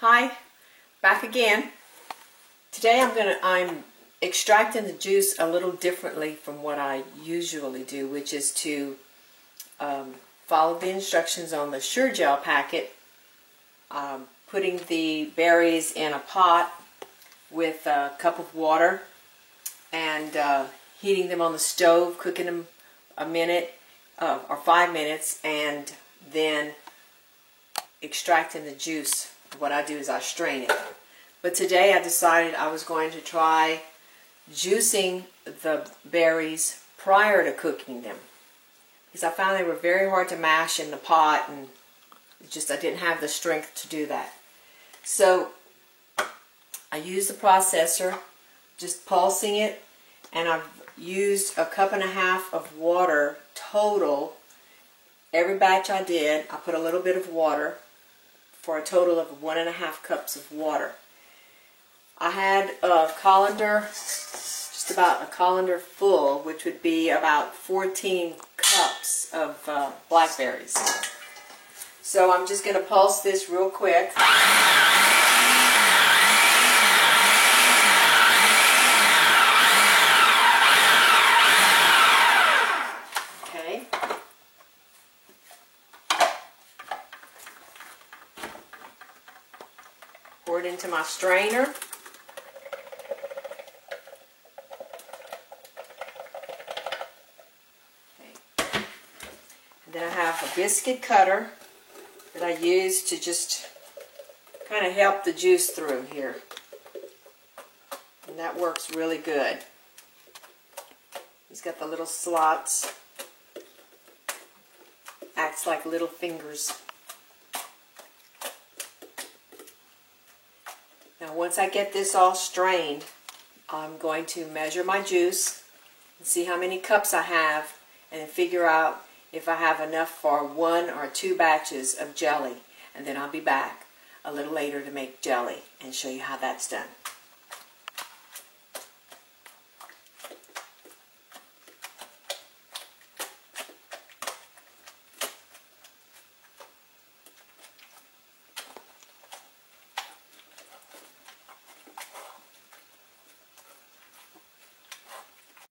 Hi, back again. Today I'm extracting the juice a little differently from what I usually do, which is to follow the instructions on the Sure-Jell packet, putting the berries in a pot with a cup of water and heating them on the stove, cooking them a minute or 5 minutes, and then extracting the juice. What I do is I strain it. But today I decided I was going to try juicing the berries prior to cooking them, because I found they were very hard to mash in the pot, and I didn't have the strength to do that. So I used the processor, just pulsing it, and I've used 1.5 cups of water total. Every batch I did, I put a little bit of water for a total of 1.5 cups of water. I had a colander, just about a colander full, which would be about 14 cups of blackberries. So I'm just going to pulse this real quick. Okay. Pour it into my strainer. Okay. And then I have a biscuit cutter that I use to just kind of help the juice through here. And that works really good. It's got the little slots. Acts like little fingers. Now once I get this all strained, I'm going to measure my juice and see how many cups I have, and then figure out if I have enough for 1 or 2 batches of jelly. And then I'll be back a little later to make jelly and show you how that's done.